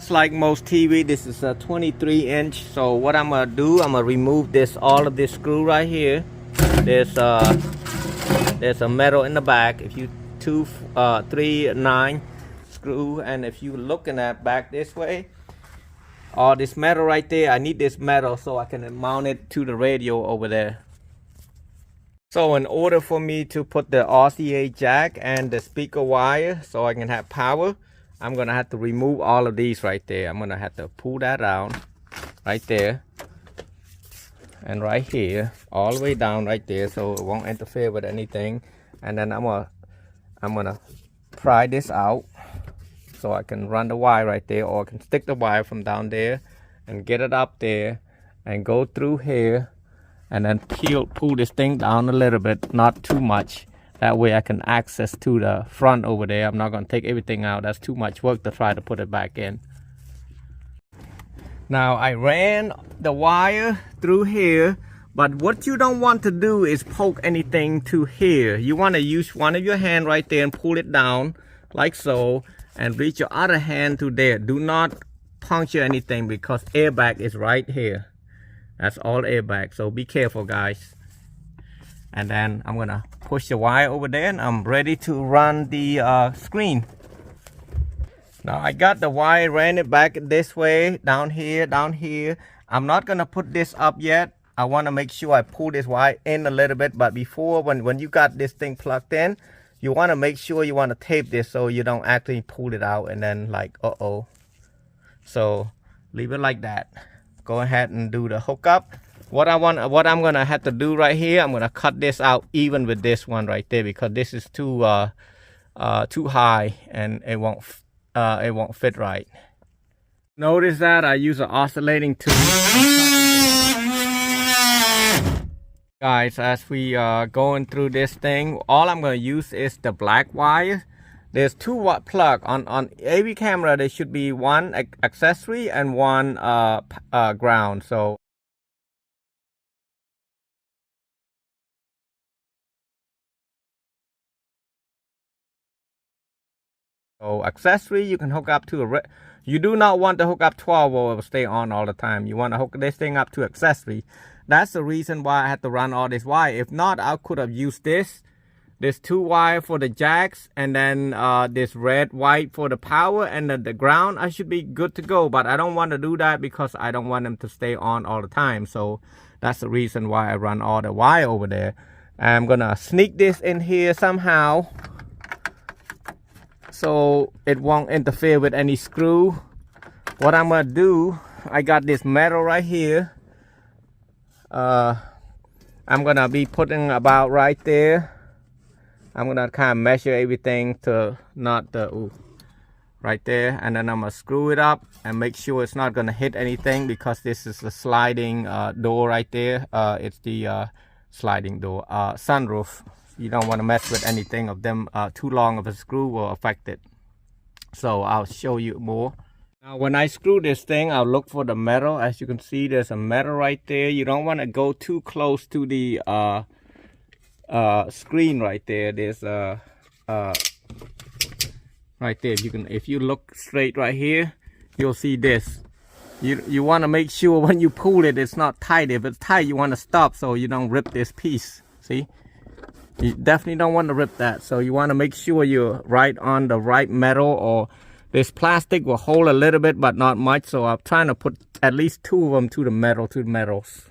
Like most TV, this is a 23-inch. So what I'm gonna do, I'm gonna remove all of this screw right here. There's a metal in the back. If you 3 9 screw, and if you looking at back this way, all this metal right there, I need this metal so I can mount it to the radio over there. So in order for me to put the RCA jack and the speaker wire so I can have power, I'm gonna have to remove all of these right there. I'm gonna have to pull that out right there and right here, all the way down right there, so it won't interfere with anything. And then I'm gonna pry this out so I can run the wire right there, or I can stick the wire from down there and get it up there and go through here, and then pull this thing down a little bit, not too much. That way I can access to the front over there. I'm not going to take everything out. That's too much work to try to put it back in. Now I ran the wire through here, but what you don't want to do is poke anything to here. You want to use one of your hand right there and pull it down like so, and reach your other hand to there. Do not puncture anything because airbag is right here. That's all airbag, so be careful, guys. And then I'm gonna push the wire over there, and I'm ready to run the screen. Now I got the wire, ran it back this way, down here. I'm not gonna put this up yet. I want to make sure I pull this wire in a little bit, but before, when you got this thing plugged in, you want to make sure you want to tape this so you don't actually pull it out and then like uh-oh. So leave it like that. Go ahead and do the hookup. What I'm gonna have to do right here, I'm gonna cut this out even with this one right there, because this is too high and it won't fit right. Notice that I use an oscillating tool. Guys, as we are going through this thing, all I'm going to use is the black wire. There's 2-watt plug. On every camera there should be one accessory and one ground. So accessory you can hook up to you do not want to hook up 12 volt. It will stay on all the time. You want to hook this thing up to accessory. That's the reason why I had to run all this wire. If not, I could have used this 2 wire for the jacks, and then this red white for the power, and then the ground. I should be good to go, but I don't want to do that because I don't want them to stay on all the time. So that's the reason why I run all the wire over there. I'm gonna sneak this in here somehow so it won't interfere with any screw. What I'm gonna do, I got this metal right here. I'm gonna be putting about right there. I'm gonna kind of measure everything to not the right there, and then I'm gonna screw it up and make sure it's not gonna hit anything, because this is a sliding door right there. It's the sliding door sunroof. You don't want to mess with anything of them. Too long of a screw will affect it. So I'll show you more. Now when I screw this thing, I'll look for the metal. As you can see, there's a metal right there. You don't want to go too close to the screen right there. There's right there. If you look straight right here, you'll see this. You want to make sure when you pull it, it's not tight. If it's tight, you want to stop so you don't rip this piece. See, you definitely don't want to rip that. So you want to make sure you're right on the right metal, or this plastic will hold a little bit but not much. So I'm trying to put at least 2 of them to the metals.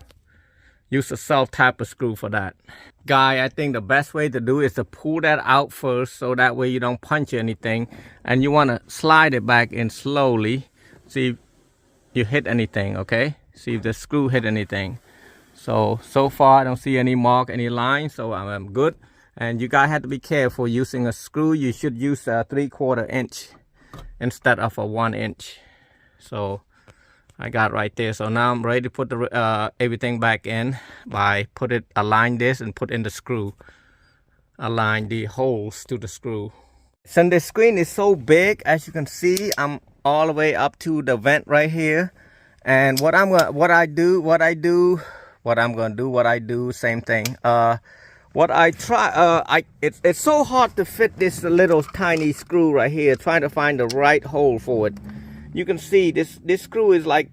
Use a self-tapper screw for that. Guy, I think the best way to do is to pull that out first, so that way you don't punch anything, and you want to slide it back in slowly. See if you hit anything, okay? See if the screw hit anything. So far I don't see any mark, any line, so I'm good. And you guys have to be careful using a screw. You should use a 3/4 inch instead of a 1 inch. So I got right there. So now I'm ready to put the everything back in by align this and put in the screw. Align the holes to the screw. Since the screen is so big, as you can see, I'm all the way up to the vent right here. And what I do, same thing. What I try, it's so hard to fit this little tiny screw right here, trying to find the right hole for it. you can see this screw is like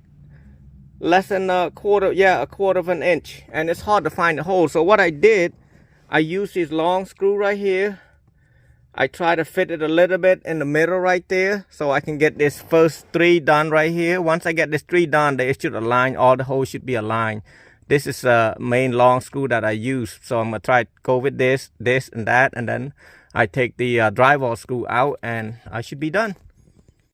less than a quarter of an inch, and it's hard to find the hole. So what I did, I used this long screw right here. I try to fit it a little bit in the middle right there, so I can get this first 3 done right here. Once I get this 3 done, they should align, all the holes should be aligned. This is a main long screw that I use, so I'm gonna try to go with this and that, and then I take the drywall screw out and I should be done.